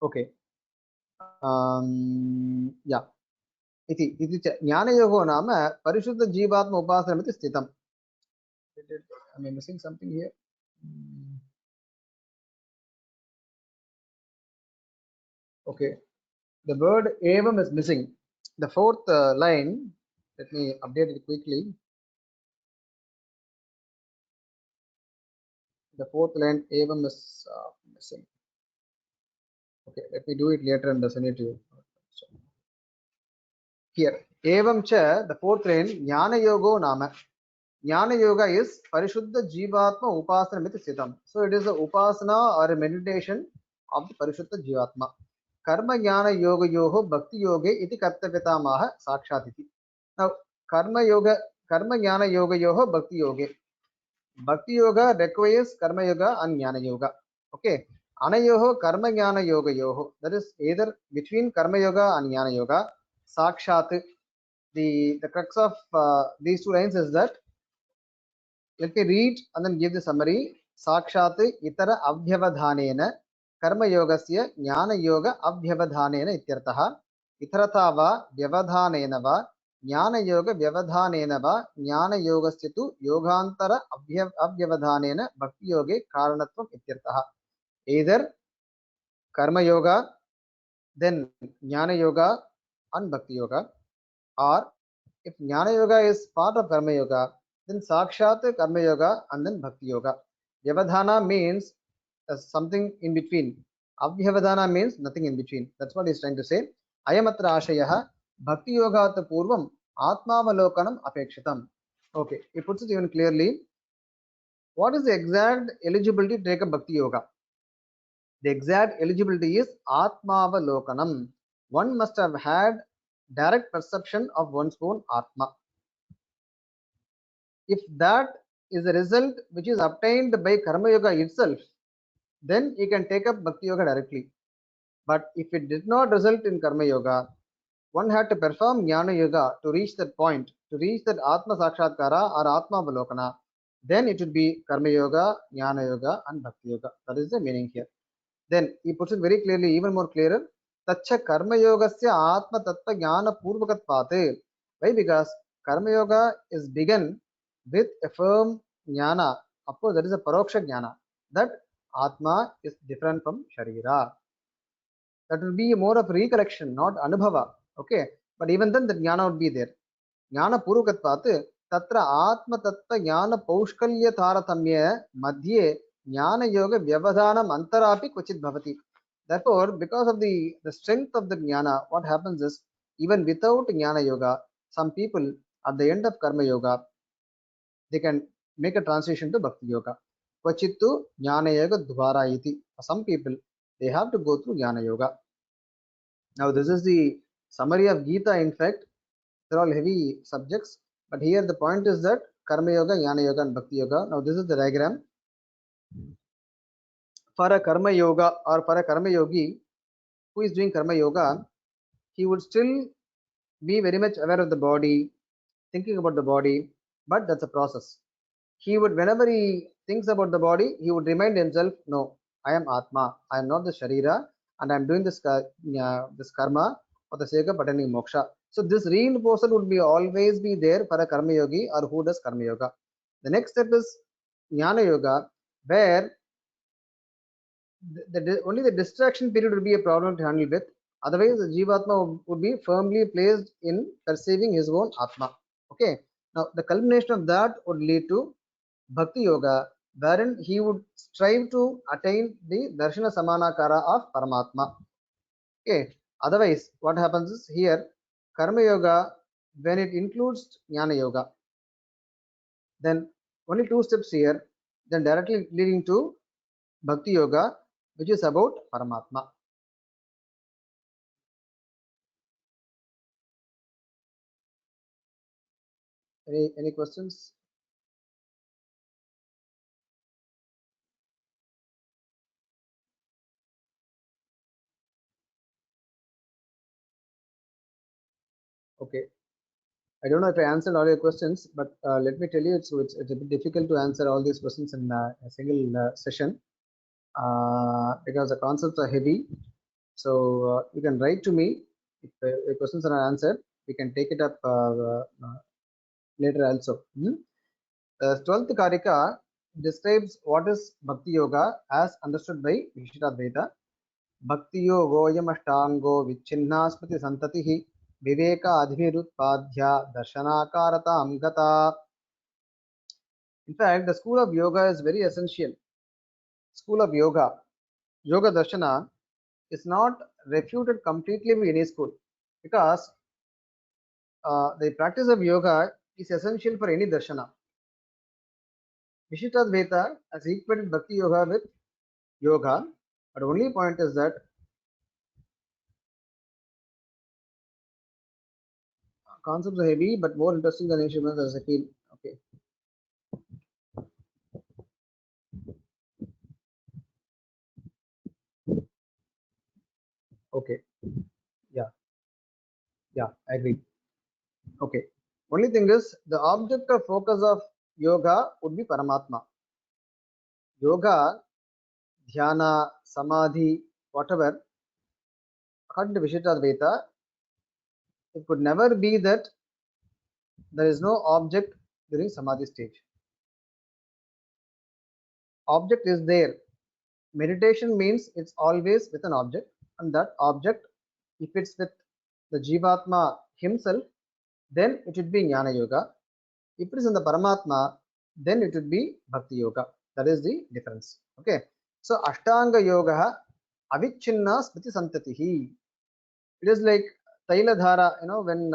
S1: Okay. Yeah. इति च ज्ञानयोगो नाम परिशुद्ध जीवात्म उपासनमिति स्थितम्. Am I missing something here? Okay, the word evam is missing. The fourth line, let me update it quickly. The fourth line evam is missing. Okay, let me do it later and send it to you. Here, evam cha, the fourth line, jnana yogo nama. Jnana yoga is parishuddha jivatma upasana miti sitam. So it is a upasana or a meditation of the parishuddha jivatma. Karma jnana yoga yoho bhakti yoge iti kartavitamaha sakshatiti. Now, karma jnana yoga yoho bhakti yoge. Bhakti yoga requires karma yoga and jnana yoga. Okay. Anayoho karma jnana yoga yoho. That is either between karma yoga and jnana yoga. Sakshat. The crux of these two lines is that, let me read and then give the summary. Sakshat itara abhyavadhanena karma yogasya jnana yoga abhyavadhanena ityartha. Itharata va vyavadhanena va jnana yoga vyavadhanena va jnana yogasya tu yogantara abhyavadhanena bhakti yoge karanatvam ityartha. Either karma yoga, then jnana yoga and bhakti yoga, or if jnana yoga is part of karma yoga, then sakshat karma yoga and then bhakti yoga. Vyavadhana means something in between. Abhyavadhana means nothing in between. That's what he's trying to say. Ayamatra ashayah bhakti yogat purvam atmavalokanam apekshitam. Okay, he puts it even clearly. What is the exact eligibility to take a bhakti yoga? The exact eligibility is atmavalokanam. One must have had direct perception of one's own atma. If that is a result which is obtained by karma yoga itself, then you can take up bhakti yoga directly. But if it did not result in karma yoga, one had to perform jnana yoga to reach that point, to reach that atma sakshatkara or atma avalokana. Then it would be karma yoga, jnana yoga and bhakti yoga. That is the meaning here. Then he puts it very clearly, even more clearer. Tacha karma yogasya atma tattva jnana purvakatpate. Why? Because karma yoga is begun with a firm jnana. Of course, that is a paroksha jnana, that atma is different from sharira. That will be more of recollection, not anubhava. Okay, but even then the jnana would be there. Jnana purvakatpate tatra atma tattva jnana paushkalya taratamya madhye Jnana Yoga Vyavadhanam Antarapi Kvachit Bhavati. Therefore, because of the strength of the Jnana, what happens is, even without Jnana Yoga, some people at the end of Karma Yoga, they can make a transition to Bhakti Yoga. Kvachittu Jnana Yoga Dvara iti. For some people, they have to go through Jnana Yoga. Now, this is the summary of Gita. In fact, they're all heavy subjects, but here the point is that Karma Yoga, Jnana Yoga, and Bhakti Yoga. Now, this is the diagram. For a Karma Yoga or for a Karma Yogi who is doing Karma Yoga, he would still be very much aware of the body, thinking about the body, but that's a process. He would, whenever he thinks about the body, he would remind himself, no, I am Atma, I am not the Sharira, and I am doing this karma for the sake of attaining moksha. So this reinforcer would be always be there for a Karma Yogi or who does Karma Yoga. The next step is Jnana Yoga, where only the distraction period would be a problem to handle with. Otherwise, the Jivatma would be firmly placed in perceiving his own Atma. Okay. Now, the culmination of that would lead to Bhakti Yoga, wherein he would strive to attain the Darshana Samanakara of Paramatma. Okay. Otherwise, what happens is here, Karma Yoga, when it includes Jnana Yoga, then only two steps here, then directly leading to Bhakti Yoga, which is about Paramatma. Any questions? Okay. I don't know if I answered all your questions, but let me tell you, it's a bit difficult to answer all these questions in a single session because the concepts are heavy. So you can write to me if your questions are not answered. We can take it up later also. 12th Karika describes what is Bhakti Yoga as understood by Vishishtadvaita. Bhakti yogoyam ashtango vichinna smriti santatihi viveka adhirutpadhya darshanakaratam gata. In fact, the school of yoga is very essential. School of yoga, yoga darshana, is not refuted completely by any school because the practice of yoga is essential for any darshana. Vishishtadvaita has equated Bhakti Yoga with yoga, but only point is that concepts are heavy but more interesting than instruments as I feel. Okay. Okay. Yeah. Yeah. I agree. Okay. Only thing is the object of focus of yoga would be Paramatma. Yoga, dhyana, samadhi, whatever, according to Vishishtadvaita, it could never be that there is no object during samadhi stage. Object is there. Meditation means it's always with an object, and that object, if it's with the Jivatma himself, then it would be Jnana Yoga. If it is in the Paramatma, then it would be Bhakti Yoga. That is the difference. Okay. So Ashtanga Yoga avichinna smriti santatihi. It is like Taila Dhara, when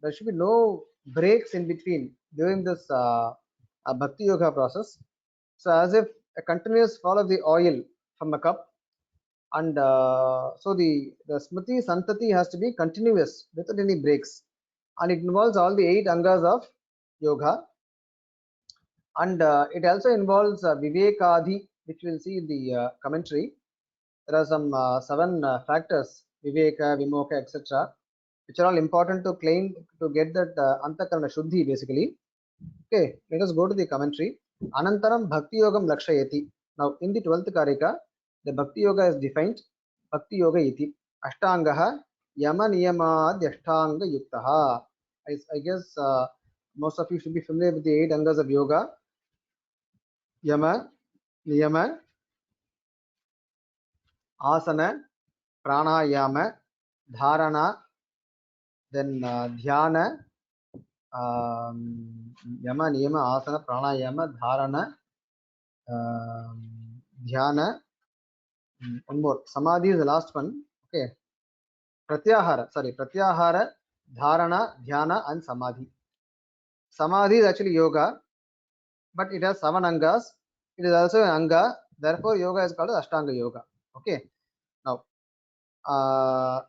S1: there should be no breaks in between during this Bhakti Yoga process. So as if a continuous flow of the oil from a cup, and so the Smriti Santati has to be continuous without any breaks, and it involves all the 8 angas of yoga, and it also involves Vivekadi, which we'll see in the commentary. There are some 7 factors, Viveka, Vimoka, etc., which are all important to claim to get that Antakarana Shuddhi basically. Okay, let us go to the commentary. Anantaram Bhakti Yogam Lakshayati. Now, in the 12th Karika, the Bhakti Yoga is defined. Bhakti Yoga iti. Ashtangaha Yama Niyamad Ashtanga Yuktaha. I guess most of you should be familiar with the 8 angas of yoga. Yama, Niyama, Asana, Pranayama, Dharana, then Dhyana, Yama, Niyama, Asana, Pranayama, Dharana, dhyana. One more. Samadhi is the last one. Okay. Pratyahara, dharana, dhyana, and samadhi. Samadhi is actually yoga, but it has 7 angas. It is also an anga. Therefore, yoga is called Ashtanga Yoga. Okay. Now,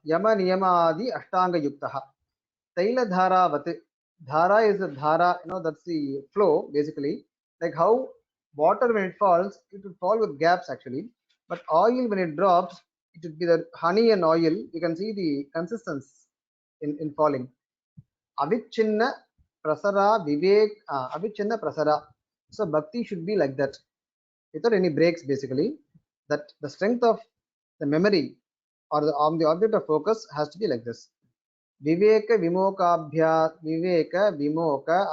S1: Yama Niyama Adi Ashtanga Yuktaha. Taila Dharavat. Dhara is the dhara, that's the flow basically. Like how water when it falls, it will fall with gaps actually. But oil when it drops, it would be the honey and oil. You can see the consistency in falling. Avichinna Prasara Vivek Avichinna Prasara. So bhakti should be like that, without any breaks basically. That the strength of the memory or the object of focus has to be like this. Viveka Vimoka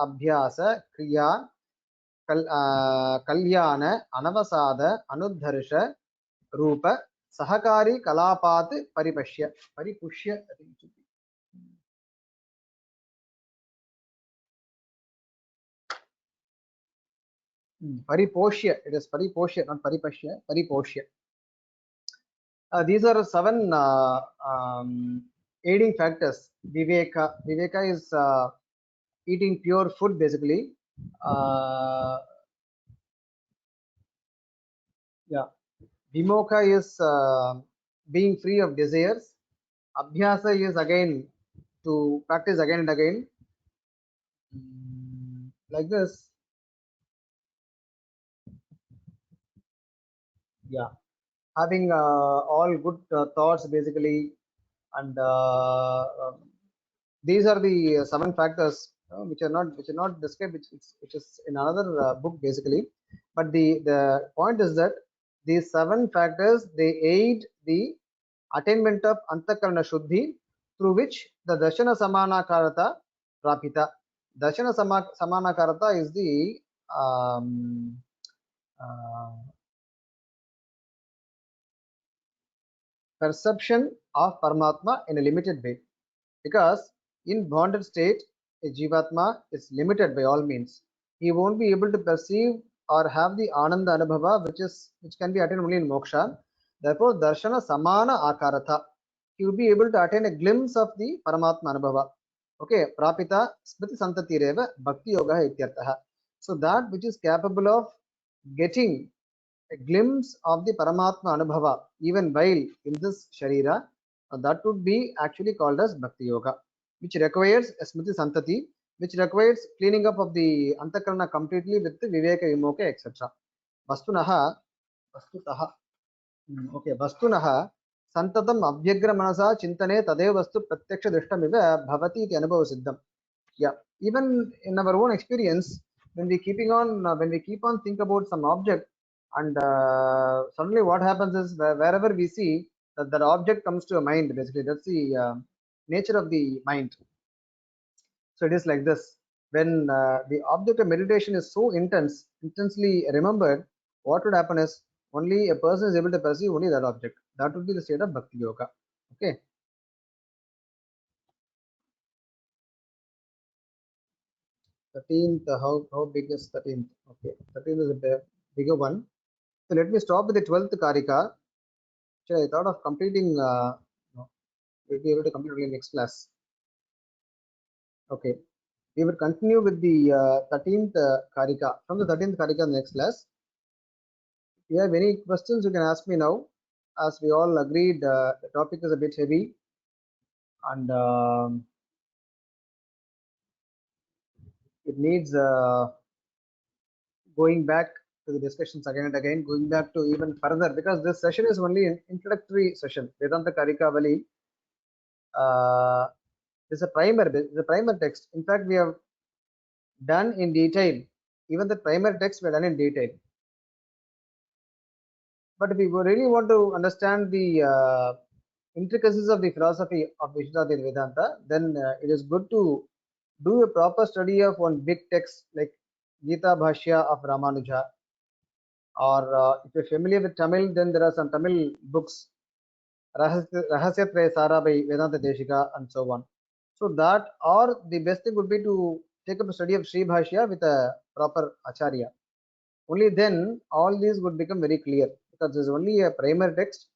S1: Abhyasa Kriya Kalyana Anavasada Anudharsha Rupa Sahakari Kalapat Paripushya. I think it should be. Pariposhya. It is Pariposhya, not Paripashya. Pariposhya. These are 7 aiding factors. Viveka is eating pure food basically. Yeah. Vimoka is being free of desires. Abhyasa is again to practice again and again. Like this. Yeah. Having all good thoughts basically, and these are the 7 factors which are not described, which is in another book basically. But the point is that these 7 factors, they aid the attainment of antakarana shuddhi, through which the darshana samanakarata prapita. Darshana samanakarata is the perception of Paramatma in a limited way. Because in bonded state, a Jivatma is limited by all means. He won't be able to perceive or have the Ananda Anubhava, which can be attained only in Moksha. Therefore, Darshana Samana Akaratha. He will be able to attain a glimpse of the Paramatma Anubhava. Okay, Prapita Smriti Santati Reva Bhakti Yoga Ityartha. So that which is capable of getting a glimpse of the Paramatma Anubhava even while in this Sharira, that would be actually called as Bhakti Yoga, which requires a Smriti Santati, which requires cleaning up of the Antakarana completely with the Viveka Vimoka, etc. Vastunaha, Vastutaha, okay, Vastunaha, Santatam Abhyagra Manasa Chintane Tadev Vastu Pratyaksha Drishtamiva Bhavati iti Anubhava Siddham. Yeah, even in our own experience, when we keep on think about some object, and suddenly what happens is wherever we see that object comes to a mind, basically that's the nature of the mind. So it is like this. When the object of meditation is so intensely remembered, what would happen is only a person is able to perceive only that object. That would be the state of Bhakti Yoga. Okay. 13th, how big is 13th? Okay, 13th is a bigger one. So let me stop with the 12th Karika. Actually, I thought of completing, no, we'll be able to complete in next class. Okay, we will continue with the 13th Karika. From the 13th Karika in the next class. If you have any questions, you can ask me now. As we all agreed, the topic is a bit heavy, and it needs going back to the discussions again and again, going back to even further, because this session is only an introductory session. Vedanta Karikavali is a primer text. In fact, we have done in detail. Even the primer text we have done in detail. But if we really want to understand the intricacies of the philosophy of Vishuddha Vedanta, then it is good to do a proper study of one big text like Gita Bhashya of Ramanuja. Or if you're familiar with Tamil, then there are some Tamil books, Rahasya Traya Sara by Vedanta Deshika, and so on. So that, or the best thing would be to take up a study of Sri Bhashya with a proper Acharya. Only then all these would become very clear. because this is only a primary text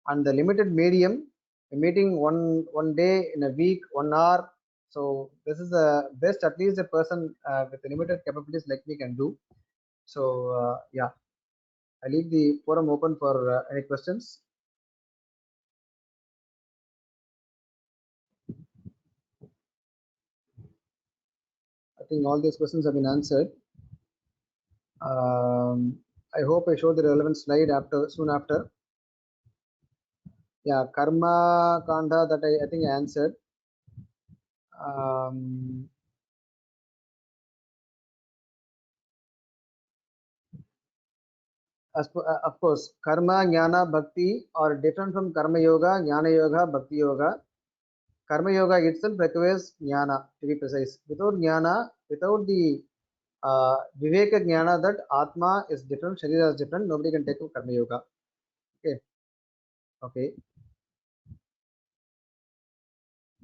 S1: and the limited medium, a meeting one day in a week, 1 hour. So this is the best at least a person with limited capabilities like me can do. So yeah, I leave the forum open for any questions. I think all these questions have been answered. I hope I show the relevant slide soon after. Yeah, karma kanda that I think I answered. Of course, karma, jnana, bhakti are different from karma yoga, jnana yoga, bhakti yoga. Karma yoga itself requires jnana, to be precise. Without jnana, without the viveka jnana that atma is different, sharira is different, nobody can take up karma yoga. Okay. Okay.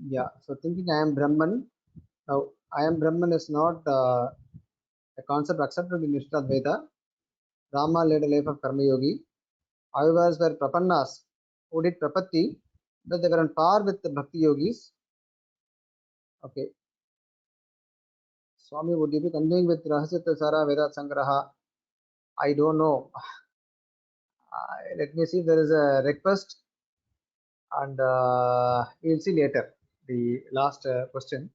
S1: Yeah. So thinking I am Brahman. Now, I am Brahman is not a concept accepted in Vishnu Advaita. Rama led a life of karma yogi. However, were prapannas who did prapatti, but they were on par with the bhakti yogis. Okay. Swami, would you be continuing with Rahasya Sara Vedat Sangraha? I don't know. Let me see if there is a request, and we'll see later the last question.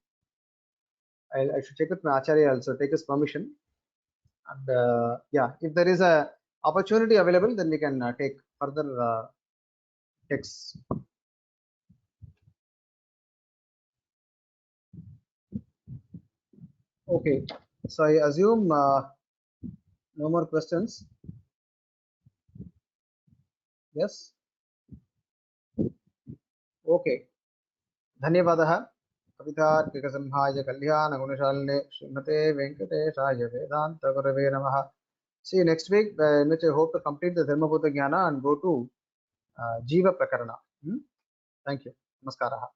S1: I should check with my Acharya also, take his permission. And yeah, if there is a opportunity available, then we can take further texts. Okay, so I assume no more questions. Yes. Okay. धन्यवादः कवितार्किकसंहाय कल्याणगुणशालिने श्रीमते वेंकटेशाय वेदान्तगुरवे नमः. See you next week, in which I hope to complete the Dharmabhuta Jnana and go to Jiva Prakarana. Thank you. Namaskaraha.